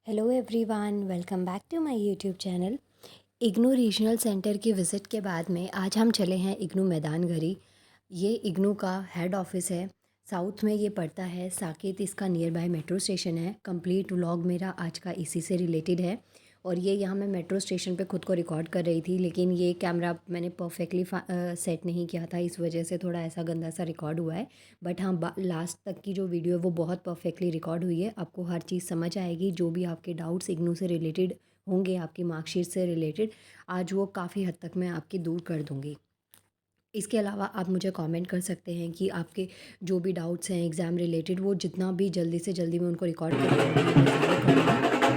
Hello everyone, welcome back to my YouTube channel. IGNOU regional centre की visit के बाद में आज हम चले हैं इग्नू मैदान गरी। ये इग्नू का हेड ऑफिस है। साउथ में ये पड़ता है। साकेत इसका नियर बाय मेट्रो स्टेशन है। कंप्लीट व्लॉग मेरा आज का इसी से रिलेटेड है। और ये यहाँ मैं मेट्रो स्टेशन पे खुद को रिकॉर्ड कर रही थी, लेकिन ये कैमरा मैंने परफेक्टली सेट नहीं किया था, इस वजह से थोड़ा ऐसा गंदा सा रिकॉर्ड हुआ है। बट हाँ, लास्ट तक की जो वीडियो है वो बहुत परफेक्टली रिकॉर्ड हुई है। आपको हर चीज़ समझ आएगी। जो भी आपके डाउट्स इग्नू से रिलेटेड होंगे, आपकी मार्कशीट से रिलेटेड, आज वो काफ़ी हद तक मैं आपकी दूर कर दूँगी। इसके अलावा आप मुझे कमेंट कर सकते हैं कि आपके जो भी डाउट्स हैं एग्ज़ाम रिलेटेड, वो जितना भी जल्दी से जल्दी मैं उनको रिकॉर्ड कर पाऊँगी मैं ज़रूर करूँगी।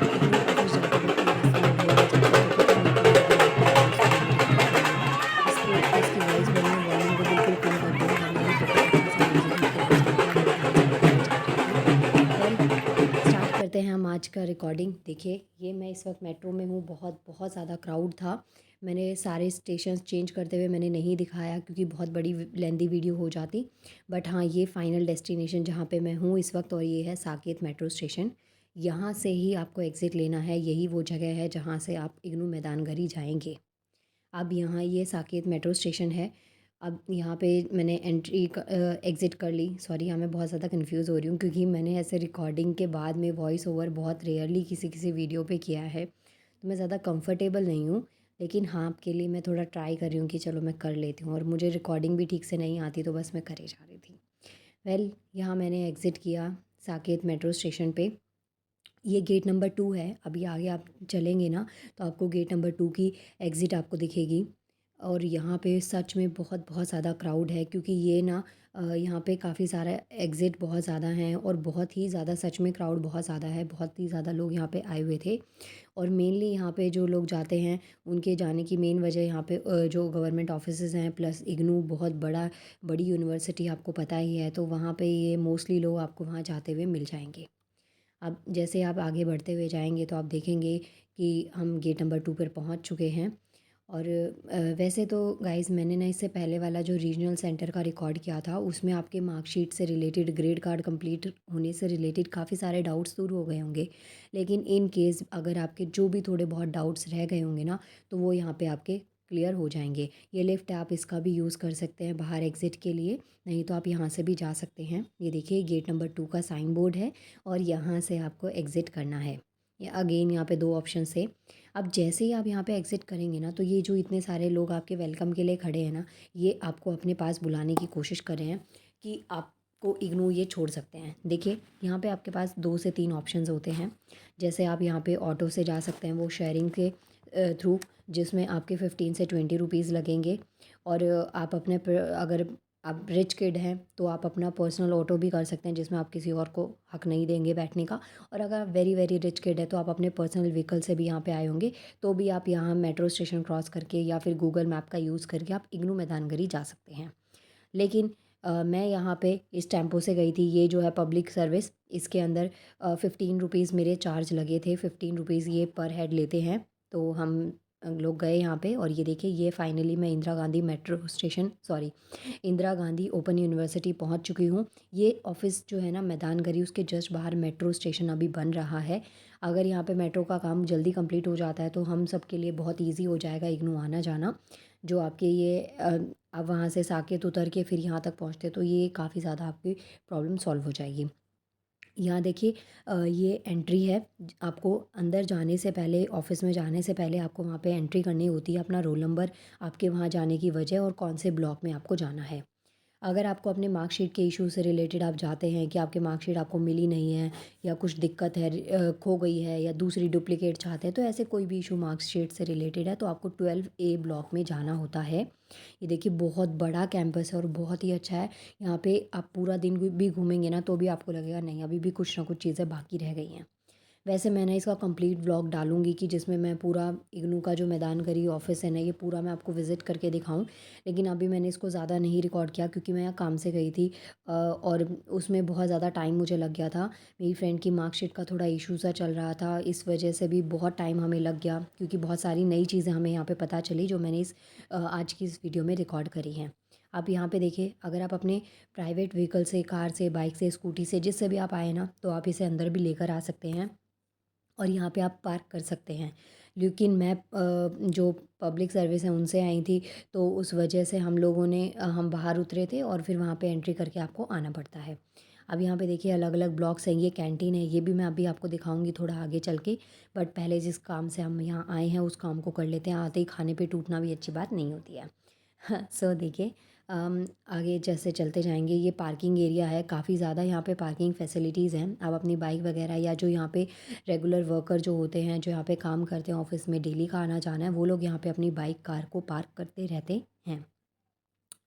इग्नू ऑफिस जाते वक्त मेरा फ़ोन ढेर बज जाता है, तो पता नहीं क्यों मुझे यहाँ पे वॉइस कॉल नहीं आ रही है। इसकी वॉइस बढ़िया, वॉल्यूम को बिल्कुल कम कर दूँ, वरना ये बहुत अच्छा सा म्यूज़िक यहाँ पे बज जाएगा, मेरी आवाज़ बिल्कुल बच जाएगी। वेल, स्टार्ट करते हैं हम आज का रिकॉर्डिंग। देखिए, ये मैं इस वक्त मेट्रो में हूँ। बहुत बहुत ज़्यादा क्राउड था। मैंने सारे स्टेशंस चेंज करते हुए मैंने नहीं दिखाया, क्योंकि बहुत बड़ी लेंदी वीडियो हो जाती। बट हाँ, ये फाइनल डेस्टिनेशन जहाँ पे मैं हूँ इस वक्त, और ये है साकेत मेट्रो स्टेशन। यहाँ से ही आपको एग्ज़िट लेना है। यही वो जगह है जहाँ से आप इग्नू मैदानगरी जाएंगे। अब यहाँ ये साकेत मेट्रो स्टेशन है। अब यहाँ पे मैंने एग्ज़िट कर ली। सॉरी, यहाँ मैं बहुत ज़्यादा कंफ्यूज हो रही हूँ, क्योंकि मैंने ऐसे रिकॉर्डिंग के बाद में वॉइस ओवर बहुत रेयरली किसी किसी वीडियो पे किया है, तो मैं ज़्यादा कंफर्टेबल नहीं हूँ। लेकिन हाँ, आपके लिए मैं थोड़ा ट्राई कर रही हूँ कि चलो मैं कर लेती हूँ, और मुझे रिकॉर्डिंग भी ठीक से नहीं आती, तो बस मैं करे जा रही थी। वेल, यहाँ मैंने एग्ज़िट किया साकेत मेट्रो स्टेशन पे। ये गेट नंबर 2 है। अभी आगे आप चलेंगे ना, तो आपको गेट नंबर 2 की एग्ज़िट आपको दिखेगी। और यहाँ पे सच में बहुत बहुत ज़्यादा क्राउड है, क्योंकि ये ना यहाँ पे काफ़ी सारा एग्ज़िट बहुत ज़्यादा हैं, और बहुत ही ज़्यादा सच में क्राउड बहुत ज़्यादा है। बहुत ही ज़्यादा लोग यहाँ पे आए हुए थे। और मेनली यहाँ पे जो लोग जाते हैं, उनके जाने की मेन वजह यहाँ पे जो गवर्नमेंट ऑफिसेज़ हैं, प्लस इग्नू बहुत बड़ी यूनिवर्सिटी आपको पता ही है, तो वहाँ पे ये मोस्टली लोग आपको वहाँ जाते हुए मिल जाएंगे। अब जैसे आप आगे बढ़ते हुए जाएंगे, तो आप देखेंगे कि हम गेट नंबर 2 पर पहुंच चुके हैं। और वैसे तो गाइस, मैंने ना इससे पहले वाला जो रीजनल सेंटर का रिकॉर्ड किया था, उसमें आपके मार्कशीट से रिलेटेड, ग्रेड कार्ड कंप्लीट होने से रिलेटेड काफ़ी सारे डाउट्स दूर हो गए होंगे। लेकिन इन केस अगर आपके जो भी थोड़े बहुत डाउट्स रह गए होंगे ना, तो वो यहाँ पे आपके क्लियर हो जाएंगे। ये लिफ्ट है, आप इसका भी यूज़ कर सकते हैं बाहर एग्ज़िट के लिए, नहीं तो आप यहाँ से भी जा सकते हैं। ये देखिए, गेट नंबर 2 का साइन बोर्ड है, और यहाँ से आपको एग्ज़िट करना है। ये अगेन यहाँ पे 2 ऑप्शन है। अब जैसे ही आप यहाँ पे एग्ज़िट करेंगे ना, तो ये जो इतने सारे लोग आपके वेलकम के लिए खड़े हैं ना, ये आपको अपने पास बुलाने की कोशिश कर रहे हैं कि आपको इग्नू ये छोड़ सकते हैं। देखिए, यहाँ पे आपके पास 2 से 3 ऑप्शंस होते हैं। जैसे आप यहाँ पे ऑटो से जा सकते हैं, वो शेयरिंग के थ्रू, जिसमें आपके 15 से 20 रुपीज़ लगेंगे। और आप अपने अगर आप रिच किड हैं, तो आप अपना पर्सनल ऑटो भी कर सकते हैं, जिसमें आप किसी और को हक नहीं देंगे बैठने का। और अगर आप वेरी वेरी रिच किड है, तो आप अपने पर्सनल व्हीकल से भी यहाँ पे आए होंगे, तो भी आप यहाँ मेट्रो स्टेशन क्रॉस करके या फिर गूगल मैप का यूज़ करके आप इग्नू मैदानगरी जा सकते हैं। लेकिन मैं यहाँ पे इस टेम्पो से गई थी। ये जो है पब्लिक सर्विस, इसके अंदर 15 रुपीज़ मेरे चार्ज लगे थे। 15 रुपीज़ ये पर हेड लेते हैं। तो हम लोग गए यहाँ पे, और ये देखिए, ये फाइनली मैं Indira Gandhi metro station, sorry, Indira Gandhi open university पहुंच चुकी हूँ। ये ऑफिस जो है ना मैदानगरी, उसके जस्ट बाहर मेट्रो स्टेशन अभी बन रहा है। अगर यहाँ पे मेट्रो का काम जल्दी कंप्लीट हो जाता है, तो हम सब के लिए बहुत इजी हो जाएगा इग्नू आना जाना। जो आपके ये अब वहाँ से साकेत उतर के फिर यहाँ तक पहुँचते, तो ये काफ़ी ज़्यादा आपकी प्रॉब्लम सॉल्व हो जाएगी। यहाँ देखिए, ये एंट्री है। आपको अंदर जाने से पहले, ऑफिस में जाने से पहले, आपको वहाँ पे एंट्री करनी होती है, अपना रोल नंबर, आपके वहाँ जाने की वजह, और कौन से ब्लॉक में आपको जाना है। अगर आपको अपने मार्कशीट के इशू से रिलेटेड आप जाते हैं कि आपकी मार्कशीट आपको मिली नहीं है, या कुछ दिक्कत है, खो गई है, या दूसरी डुप्लीकेट चाहते हैं, तो ऐसे कोई भी इशू मार्कशीट से रिलेटेड है, तो आपको 12A ब्लॉक में जाना होता है। ये देखिए, बहुत बड़ा कैंपस है और बहुत ही अच्छा है। यहाँ पे आप पूरा दिन भी घूमेंगे ना, तो भी आपको लगेगा नहीं, अभी भी कुछ ना कुछ चीज़ें बाकी रह गई हैं। वैसे मैं ना इसका कंप्लीट व्लॉग डालूँगी, कि जिसमें मैं पूरा इग्नू का जो मैदानगरी ऑफिस है ना, ये पूरा मैं आपको विज़िट करके दिखाऊँ। लेकिन अभी मैंने इसको ज़्यादा नहीं रिकॉर्ड किया, क्योंकि मैं यहाँ काम से गई थी, और उसमें बहुत ज़्यादा टाइम मुझे लग गया था। मेरी फ्रेंड की मार्कशीट का थोड़ा इशू सा चल रहा था, इस वजह से भी बहुत टाइम हमें लग गया, क्योंकि बहुत सारी नई चीज़ें हमें यहाँ पे पता चली, जो मैंने आज की इस वीडियो में रिकॉर्ड करी हैं। आप यहाँ पे देखिए, अगर आप अपने प्राइवेट व्हीकल से, कार से, बाइक से, स्कूटी से, जिससे भी आप आए ना, तो आप इसे अंदर भी लेकर आ सकते हैं। और यहाँ पे आप पार्क कर सकते हैं। लेकिन मैं जो पब्लिक सर्विस है उनसे आई थी, तो उस वजह से हम लोगों ने हम बाहर उतरे थे और फिर वहाँ पे एंट्री करके आपको आना पड़ता है। अब यहाँ पे देखिए अलग अलग ब्लॉक्स हैं, ये कैंटीन है, ये भी मैं अभी आपको दिखाऊंगी थोड़ा आगे चल के। बट पहले जिस काम से हम यहाँ आए हैं उस काम को कर लेते हैं, आते ही खाने पे टूटना भी अच्छी बात नहीं होती है। सो देखिए आगे जैसे चलते जाएंगे, ये पार्किंग एरिया है, काफ़ी ज़्यादा यहाँ पे पार्किंग फैसिलिटीज़ हैं। आप अपनी बाइक वगैरह या जो यहाँ पे रेगुलर वर्कर जो होते हैं, जो यहाँ पे काम करते हैं ऑफिस में, डेली का आना जाना है, वो लोग यहाँ पे अपनी बाइक कार को पार्क करते रहते हैं।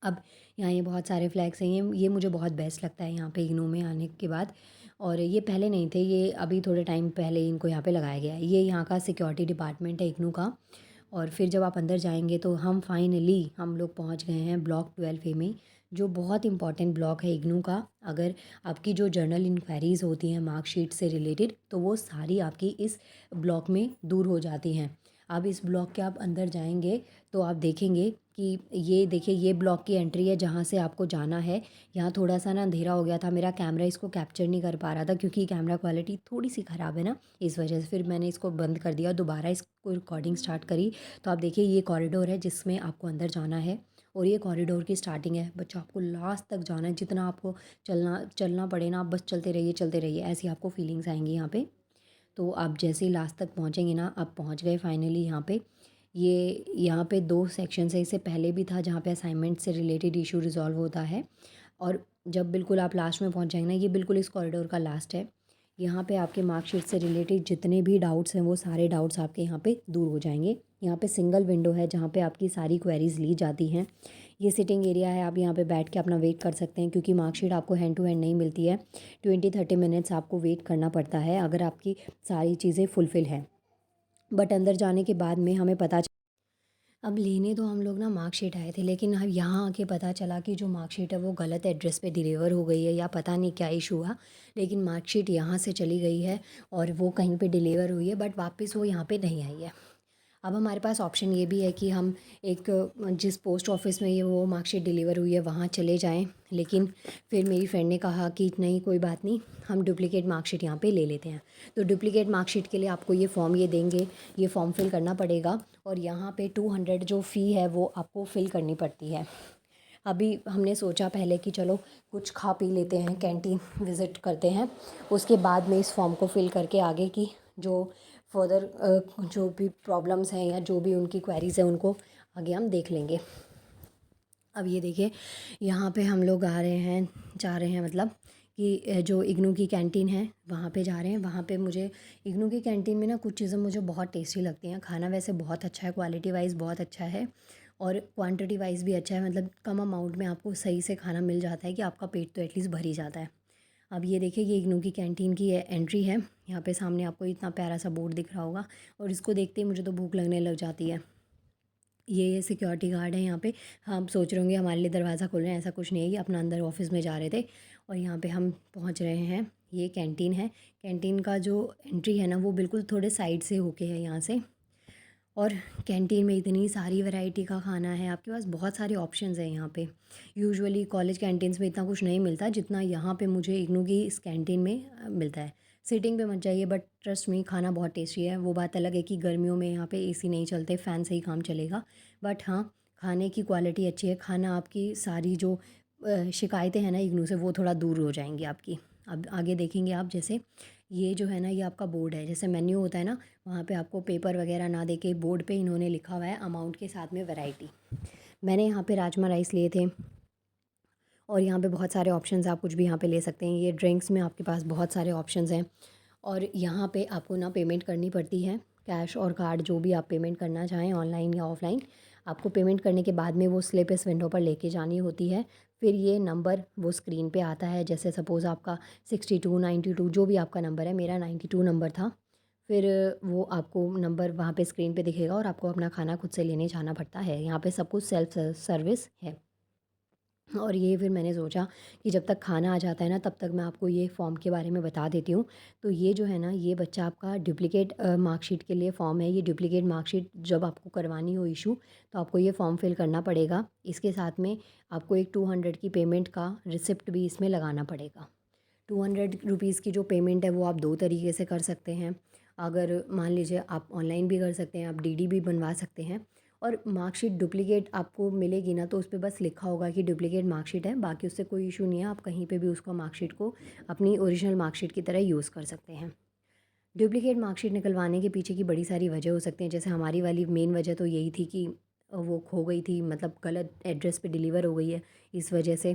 अब यहाँ ये बहुत सारे फ्लैग्स हैं, ये मुझे बहुत बेस्ट लगता है यहाँ पे इग्नू में आने के बाद। और ये पहले नहीं थे, ये अभी थोड़े टाइम पहले इनको यहाँ पे लगाया गया है। ये यहाँ का सिक्योरिटी डिपार्टमेंट है इग्नू का। और फिर जब आप अंदर जाएंगे तो हम लोग पहुँच गए हैं ब्लॉक 12A में, जो बहुत इंपॉर्टेंट ब्लॉक है इग्नू का। अगर आपकी जो जर्नल इंक्वायरीज़ होती हैं मार्कशीट से रिलेटेड, तो वो सारी आपकी इस ब्लॉक में दूर हो जाती हैं। अब इस ब्लॉक के आप अंदर जाएंगे तो आप देखेंगे कि ये देखिए, ये ब्लॉक की एंट्री है जहाँ से आपको जाना है। यहाँ थोड़ा सा ना अंधेरा हो गया था, मेरा कैमरा इसको कैप्चर नहीं कर पा रहा था क्योंकि कैमरा क्वालिटी थोड़ी सी ख़राब है ना, इस वजह से फिर मैंने इसको बंद कर दिया, दोबारा इसको रिकॉर्डिंग स्टार्ट करी। तो आप देखिए ये कॉरिडोर है जिसमें आपको अंदर जाना है, और ये कॉरिडोर की स्टार्टिंग है। बच्चों आपको लास्ट तक जाना है, जितना आपको चलना चलना पड़े ना, आप बस चलते रहिए, ऐसी आपको फीलिंग्स आएंगी यहाँ पे। तो आप जैसे ही लास्ट तक पहुँचेंगे ना, आप पहुँच गए फाइनली यहाँ पे। ये यहाँ पे 2 सेक्शंस है, इससे पहले भी था जहाँ पे असाइनमेंट से रिलेटेड इशू रिज़ॉल्व होता है। और जब बिल्कुल आप लास्ट में पहुँच जाएंगे ना, ये बिल्कुल इस कॉरिडोर का लास्ट है। यहाँ पे आपके मार्कशीट से रिलेटेड जितने भी डाउट्स हैं वो सारे डाउट्स आपके यहाँ पे दूर हो जाएंगे। यहाँ पे सिंगल विंडो है जहाँ पे आपकी सारी क्वेरीज़ ली जाती हैं। ये सिटिंग एरिया है, आप यहाँ पे बैठ के अपना वेट कर सकते हैं, क्योंकि मार्कशीट आपको हैंड टू हैंड नहीं मिलती है। 20-30 मिनट्स आपको वेट करना पड़ता है अगर आपकी सारी चीज़ें फुलफ़िल हैं। बट अंदर जाने के बाद में हमें पता अब लेने तो हम लोग ना मार्कशीट आए थे, लेकिन अब यहाँ आके पता चला कि जो मार्कशीट है वो गलत एड्रेस पे डिलीवर हो गई है, या पता नहीं क्या इशू हुआ। लेकिन मार्कशीट यहाँ से चली गई है और वो कहीं पे डिलीवर हुई है, बट वापस वो यहाँ पे नहीं आई है। अब हमारे पास ऑप्शन ये भी है कि हम एक जिस पोस्ट ऑफिस में ये वो मार्कशीट डिलीवर हुई है वहाँ चले जाएं। लेकिन फिर मेरी फ्रेंड ने कहा कि नहीं कोई बात नहीं, हम डुप्लीकेट मार्कशीट यहाँ पे ले लेते हैं। तो डुप्लीकेट मार्कशीट के लिए आपको ये फॉर्म ये देंगे, ये फॉर्म फिल करना पड़ेगा, और यहाँ पे 200 जो फ़ी है वो आपको फिल करनी पड़ती है। अभी हमने सोचा पहले कि चलो कुछ खा पी लेते हैं, कैंटीन विज़िट करते हैं, उसके बाद में इस फॉर्म को फिल करके आगे की जो फर्दर जो भी प्रॉब्लम्स हैं या जो भी उनकी क्वेरीज़ हैं उनको आगे हम देख लेंगे। अब ये देखिए यहाँ पे हम लोग आ रहे हैं, जा रहे हैं, मतलब कि जो इग्नू की कैंटीन है वहाँ पे जा रहे हैं। वहाँ पे मुझे इग्नू की कैंटीन में ना कुछ चीज़ें मुझे बहुत टेस्टी लगती हैं। खाना वैसे बहुत अच्छा है, क्वालिटी वाइज़ बहुत अच्छा है, और क्वांटिटी वाइज़ भी अच्छा है, मतलब कम अमाउंट में आपको सही से खाना मिल जाता है कि आपका पेट तो एटलीस्ट भर ही जाता है। अब ये देखिए ये इग्नू की कैंटीन की एंट्री है। यहाँ पे सामने आपको इतना प्यारा सा बोर्ड दिख रहा होगा, और इसको देखते ही मुझे तो भूख लगने लग जाती है। ये सिक्योरिटी गार्ड है यहाँ पे। हम सोच रहे होंगे हमारे लिए दरवाज़ा खोल रहे हैं, ऐसा कुछ नहीं है, ये अपना अंदर ऑफिस में जा रहे थे। और यहाँ पे हम पहुँच रहे हैं, ये कैंटीन है। कैंटीन का जो एंट्री है ना वो बिल्कुल थोड़े साइड से होके है यहाँ से। और कैंटीन में इतनी सारी वैरायटी का खाना है, आपके पास बहुत सारे ऑप्शंस हैं यहाँ पे। यूजुअली कॉलेज कैंटीन्स में इतना कुछ नहीं मिलता जितना यहाँ पे मुझे इग्नू की इस कैंटीन में मिलता है। सीटिंग पे मत जाइए, बट ट्रस्ट में खाना बहुत टेस्टी है। वो बात अलग है कि गर्मियों में यहाँ पे एसी नहीं चलते, फ़ैन से ही काम चलेगा। बट हाँ, खाने की क्वालिटी अच्छी है, खाना आपकी सारी जो शिकायतें हैं ना इग्नू से वो थोड़ा दूर हो जाएंगी आपकी। अब आगे देखेंगे आप, जैसे ये जो है ना ये आपका बोर्ड है, जैसे मेन्यू होता है ना, वहाँ पे आपको पेपर वगैरह ना देके बोर्ड पे इन्होंने लिखा हुआ है अमाउंट के साथ में वैरायटी। मैंने यहाँ पे राजमा राइस लिए थे, और यहाँ पे बहुत सारे ऑप्शंस आप कुछ भी यहाँ पे ले सकते हैं। ये ड्रिंक्स में आपके पास बहुत सारे ऑप्शंस हैं, और यहाँ पे आपको ना पेमेंट करनी पड़ती है, कैश और कार्ड जो भी आप पेमेंट करना चाहें, ऑनलाइन या ऑफलाइन। आपको पेमेंट करने के बाद में वो स्लिप इस विंडो पर लेके जानी होती है। फिर ये नंबर वो स्क्रीन पे आता है, जैसे सपोज़ आपका 62 92 जो भी आपका नंबर है, मेरा 92 नंबर था। फिर वो आपको नंबर वहाँ पे स्क्रीन पे दिखेगा, और आपको अपना खाना खुद से लेने जाना पड़ता है। यहाँ पे सब कुछ सेल्फ सर्विस है। और ये फिर मैंने सोचा कि जब तक खाना आ जाता है ना तब तक मैं आपको ये फ़ॉर्म के बारे में बता देती हूँ। तो ये जो है ना ये बच्चा आपका डुप्लिकेट मार्कशीट के लिए फ़ॉर्म है। ये डुप्लिकेट मार्कशीट जब आपको करवानी हो इशू, तो आपको ये फ़ॉर्म फिल करना पड़ेगा। इसके साथ में आपको एक 200 की पेमेंट का रिसिप्ट भी इसमें लगाना पड़ेगा। 200 रुपीज़ की जो पेमेंट है वो आप 2 तरीके से कर सकते हैं। अगर मान लीजिए आप ऑनलाइन भी कर सकते हैं, आप डीडी भी बनवा सकते हैं। और मार्कशीट डुप्लिकेट आपको मिलेगी ना, तो उस पे बस लिखा होगा कि डुप्लिकेट मार्कशीट है, बाकी उससे कोई इशू नहीं है। आप कहीं पे भी उसको मार्कशीट को अपनी ओरिजिनल मार्कशीट की तरह यूज़ कर सकते हैं। डुप्लिकेट मार्कशीट निकलवाने के पीछे की बड़ी सारी वजह हो सकती हैं। जैसे हमारी वाली मेन वजह तो यही थी कि वो खो गई थी, मतलब गलत एड्रेस पे डिलीवर हो गई है, इस वजह से।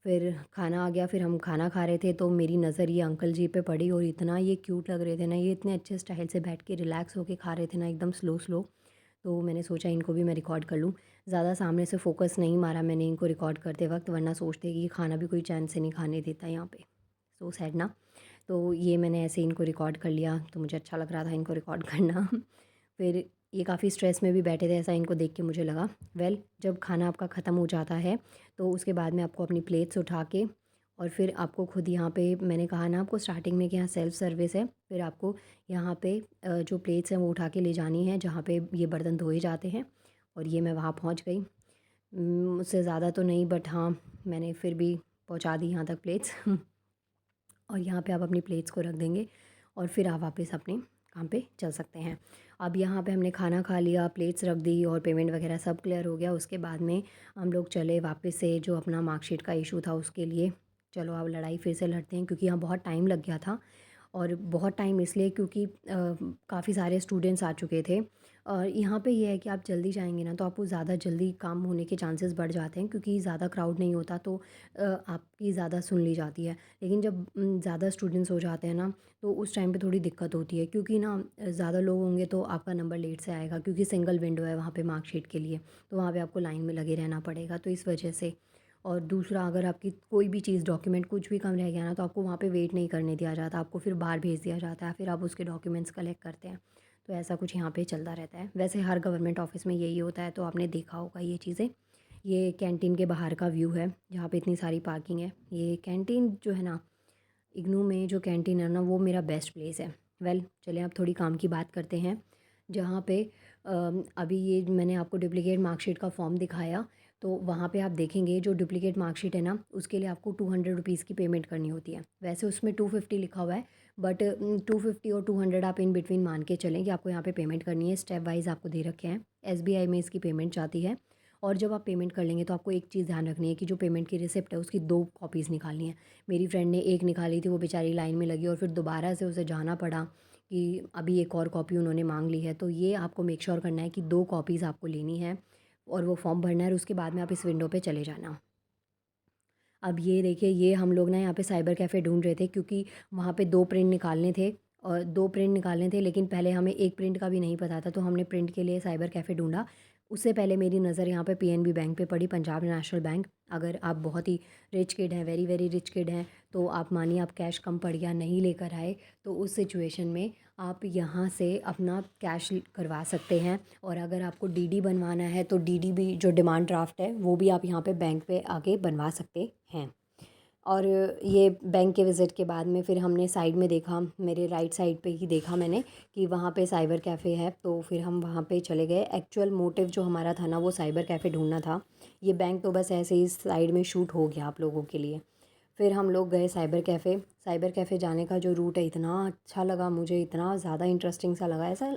फिर खाना आ गया, फिर हम खाना खा रहे थे तो मेरी नज़र ये अंकल जी पे पड़ी और इतना ये क्यूट लग रहे थे ना, ये इतने अच्छे स्टाइल से बैठ के रिलैक्स होके खा रहे थे ना, एकदम स्लो स्लो। तो मैंने सोचा इनको भी मैं रिकॉर्ड कर लूँ। ज़्यादा सामने से फोकस नहीं मारा मैंने इनको रिकॉर्ड करते वक्त, वरना सोचते कि ये खाना भी कोई चैन से नहीं खाने देता यहाँ पे। सो सैड ना। तो ये मैंने ऐसे इनको रिकॉर्ड कर लिया, तो मुझे अच्छा लग रहा था इनको रिकॉर्ड करना। फिर ये काफ़ी स्ट्रेस में भी बैठे थे, ऐसा इनको देख के मुझे लगा। जब खाना आपका ख़त्म हो जाता है तो उसके बाद में आपको अपनी प्लेट्स उठा के और फिर आपको खुद यहाँ पे, मैंने कहा ना आपको स्टार्टिंग में कि यहाँ सेल्फ़ सर्विस है, फिर आपको यहाँ पे जो प्लेट्स हैं वो उठा के ले जानी है जहाँ पे ये बर्तन धोए जाते हैं। और ये मैं वहाँ पहुँच गई। मुझसे ज़्यादा तो नहीं, बट हाँ, मैंने फिर भी पहुँचा दी यहाँ तक प्लेट्स। और यहाँ पे आप अपनी प्लेट्स को रख देंगे और फिर आप वापस अपने काम पे चल सकते हैं। अब यहाँ पे हमने खाना खा लिया, प्लेट्स रख दी और पेमेंट वगैरह सब क्लियर हो गया। उसके बाद में हम लोग चले वापस से जो अपना मार्कशीट का इशू था उसके लिए। चलो अब लड़ाई फिर से लड़ते हैं, क्योंकि यहाँ बहुत टाइम लग गया था। और बहुत टाइम इसलिए क्योंकि काफ़ी सारे स्टूडेंट्स आ चुके थे। और यहाँ पे ये है कि आप जल्दी जाएंगे ना तो आपको ज़्यादा जल्दी काम होने के चांसेस बढ़ जाते हैं, क्योंकि ज़्यादा क्राउड नहीं होता तो आपकी ज़्यादा सुन ली जाती है। लेकिन जब ज़्यादा स्टूडेंट्स हो जाते हैं ना, तो उस टाइम पे थोड़ी दिक्कत होती है, क्योंकि ना ज़्यादा लोग होंगे तो आपका नंबर लेट से आएगा, क्योंकि सिंगल विंडो है वहाँ पे मार्कशीट के लिए, तो वहाँ पे आपको लाइन में लगे रहना पड़ेगा, तो इस वजह से। और दूसरा, अगर आपकी कोई भी चीज़ डॉक्यूमेंट कुछ भी कम रह गया ना, तो आपको वहाँ पे वेट नहीं करने दिया जाता, आपको फिर बाहर भेज दिया जाता है, फिर आप उसके डॉक्यूमेंट्स कलेक्ट करते हैं। तो ऐसा कुछ यहाँ पे चलता रहता है। वैसे हर गवर्नमेंट ऑफिस में यही होता है, तो आपने देखा होगा ये चीज़ें। ये कैंटीन के बाहर का व्यू है, जहाँ पे इतनी सारी पार्किंग है। ये कैंटीन जो है ना, इग्नू में जो कैंटीन है ना, वो मेरा बेस्ट प्लेस है। चलिए अब थोड़ी काम की बात करते हैं। जहाँ पे अभी ये मैंने आपको डुप्लिकेट मार्कशीट का फॉर्म दिखाया, तो वहाँ पे आप देखेंगे जो डुप्लिकेट मार्कशीट है ना, उसके लिए आपको 200 रुपीज़ की पेमेंट करनी होती है। वैसे उसमें 250 लिखा हुआ है, बट 250 और 200 आप इन बिटवीन मान के चलें कि आपको यहाँ पे पेमेंट करनी है। स्टेप वाइज़ आपको दे रखे हैं। एसबीआई में इसकी पेमेंट जाती है। और जब आप पेमेंट कर लेंगे तो आपको एक चीज़ ध्यान रखनी है कि जो पेमेंट की रिसिप्ट है उसकी 2 कॉपीज़ निकालनी है। मेरी फ्रेंड ने एक निकाली थी, वो बेचारी लाइन में लगी और फिर दोबारा से उसे जाना पड़ा कि अभी एक और कॉपी उन्होंने मांग ली है। तो ये आपको मेक श्योर करना है कि 2 कॉपीज़ आपको लेनी है और वो फॉर्म भरना है, और उसके बाद में आप इस विंडो पे चले जाना। अब ये देखिए, ये हम लोग ना यहाँ पे साइबर कैफ़े ढूंढ रहे थे, क्योंकि वहाँ पे 2 प्रिंट निकालने थे, और 2 प्रिंट निकालने थे, लेकिन पहले हमें एक प्रिंट का भी नहीं पता था, तो हमने प्रिंट के लिए साइबर कैफ़े ढूंढा। उससे पहले मेरी नज़र यहाँ पे पीएनबी बैंक पे पड़ी, पंजाब नेशनल बैंक। अगर आप बहुत ही रिच किड हैं, वेरी वेरी रिच किड हैं, तो आप मानिए आप कैश कम पड़ गया, नहीं लेकर आए, तो उस सिचुएशन में आप यहाँ से अपना कैश करवा सकते हैं। और अगर आपको डीडी बनवाना है तो डीडी भी, जो डिमांड ड्राफ्ट है, वो भी आप यहाँ पे बैंक पे आके बनवा सकते हैं। और ये बैंक के विज़िट के बाद में फिर हमने साइड में देखा, मेरे राइट साइड पे ही देखा मैंने कि वहाँ पे साइबर कैफ़े है, तो फिर हम वहाँ पे चले गए। एक्चुअल मोटिव जो हमारा था ना, वो साइबर कैफ़े ढूंढना था। ये बैंक तो बस ऐसे ही साइड में शूट हो गया आप लोगों के लिए। फिर हम लोग गए साइबर कैफ़े। साइबर कैफ़े जाने का जो रूट है, इतना अच्छा लगा मुझे, इतना ज़्यादा इंटरेस्टिंग सा लगा। ऐसा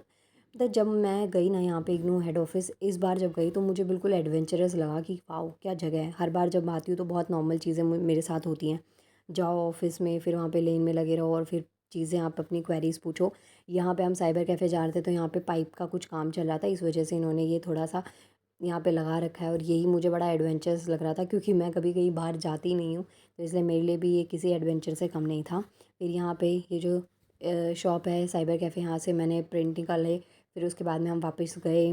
मतलब जब मैं गई ना यहाँ पे इग्नू हेड ऑफ़िस, इस बार जब गई तो मुझे बिल्कुल एडवेंचरस लगा कि वाओ क्या जगह है। हर बार जब आती हूँ तो बहुत नॉर्मल चीज़ें मेरे साथ होती हैं। जाओ ऑफ़िस में, फिर वहाँ पे लेन में लगे रहो और फिर चीज़ें आप अपनी क्वेरीज़ पूछो। यहाँ पे हम साइबर कैफ़े जा रहे थे तो यहाँ पे पाइप का कुछ काम चल रहा था, इस वजह से इन्होंने ये थोड़ा-सा यहाँ पे लगा रखा है, और यही मुझे बड़ा एडवेंचरस लग रहा था, क्योंकि मैं कभी कहीं बाहर जाती नहीं हूँ, तो इसलिए मेरे लिए भी ये किसी एडवेंचर से कम नहीं था। फिर यहाँ पे ये जो शॉप है साइबर कैफ़े, यहाँ से मैंने प्रिंट निकाले। फिर उसके बाद में हम वापस गए,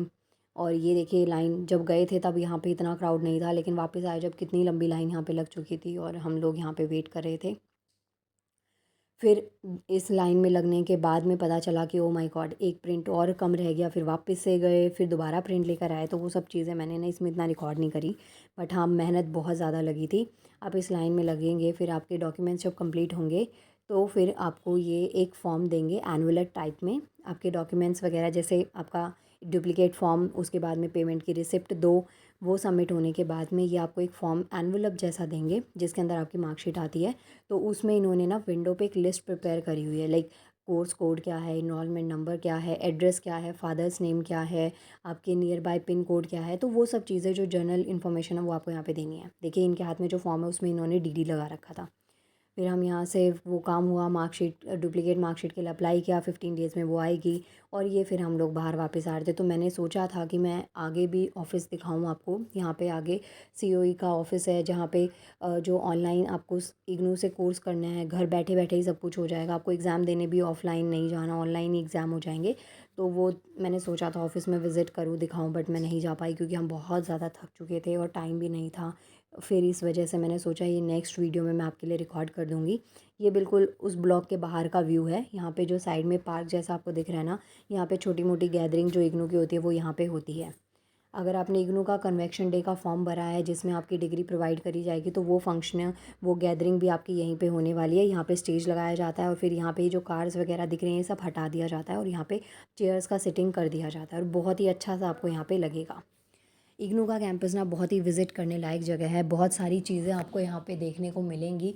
और ये देखिए लाइन, जब गए थे तब यहाँ पे इतना क्राउड नहीं था, लेकिन वापस आए जब कितनी लंबी लाइन यहाँ पे लग चुकी थी और हम लोग यहाँ पे वेट कर रहे थे। फिर इस लाइन में लगने के बाद में पता चला कि ओ माय गॉड, एक प्रिंट और कम रह गया। फिर वापस से गए, फिर दोबारा प्रिंट लेकर आए, तो वो सब चीज़ें मैंने ना इसमें इतना रिकॉर्ड नहीं करी, बट हाँ मेहनत बहुत ज़्यादा लगी थी। आप इस लाइन में लगेंगे, फिर आपके डॉक्यूमेंट्स जब कंप्लीट होंगे तो फिर आपको ये एक फ़ॉर्म देंगे एनुअल टाइप में। आपके डॉक्यूमेंट्स वगैरह, जैसे आपका डुप्लिकेट फ़ॉर्म, उसके बाद में पेमेंट की रिसिप्ट दो, वो सबमिट होने के बाद में ये आपको एक फ़ॉर्म एनवेलप जैसा देंगे, जिसके अंदर आपकी मार्कशीट आती है। तो उसमें इन्होंने ना विंडो पे एक लिस्ट प्रिपेयर करी हुई है, लाइक कोर्स कोड क्या है, इनरोलमेंट नंबर क्या है, एड्रेस क्या है, फादर्स नेम क्या है, आपके नियर बाय पिन कोड क्या है। तो वो सब चीज़ें जो जनरल इन्फॉर्मेशन है वो आपको यहाँ पे देनी है। देखिए इनके हाथ में जो फॉर्म है उसमें इन्होंने डीडी लगा रखा था। फिर हम यहाँ से वो काम हुआ, मार्कशीट डुप्लीकेट मार्कशीट के लिए अप्लाई किया, 15 डेज़ में वो आएगी और ये फिर हम लोग बाहर वापस आ रहे थे। तो मैंने सोचा था कि मैं आगे भी ऑफ़िस दिखाऊँ आपको। यहाँ पे आगे सीओई का ऑफ़िस है जहाँ पे जो ऑनलाइन आपको इग्नू से कोर्स करना है, घर बैठे बैठे ही सब कुछ हो जाएगा। आपको एग्ज़ाम देने भी ऑफ़लाइन नहीं जाना, ऑनलाइन ही एग्ज़ाम हो जाएंगे। तो वो मैंने सोचा था ऑफ़िस में विज़िट करूँ, दिखाऊँ, बट मैं नहीं जा पाई क्योंकि हम बहुत ज़्यादा थक चुके थे और टाइम भी नहीं था। फिर इस वजह से मैंने सोचा ये नेक्स्ट वीडियो में मैं आपके लिए रिकॉर्ड कर दूँगी। ये बिल्कुल उस ब्लॉक के बाहर का व्यू है। यहाँ पे जो साइड में पार्क जैसा आपको दिख रहा है ना, यहाँ पे छोटी मोटी गैदरिंग जो इग्नू की होती है वो यहाँ पे होती है। अगर आपने इग्नू का कन्वेक्शन डे का फॉर्म भरा है जिसमें आपकी डिग्री प्रोवाइड करी जाएगी तो वो फंक्शन, वो गैदरिंग भी आपकी यहीं पे होने वाली है। यहाँ पे स्टेज लगाया जाता है और फिर यहाँ पे ये जो कार्स वगैरह दिख रही हैं ये सब हटा दिया जाता है और यहाँ पे चेयर्स का सिटिंग कर दिया जाता है और बहुत ही अच्छा सा आपको यहाँ पे लगेगा। इग्नू का कैंपस ना बहुत ही विज़िट करने लायक जगह है। बहुत सारी चीज़ें आपको यहाँ पे देखने को मिलेंगी।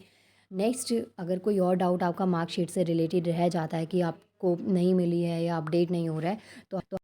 नेक्स्ट अगर कोई और डाउट आपका मार्कशीट से रिलेटेड रह जाता है कि आपको नहीं मिली है या अपडेट नहीं हो रहा है तो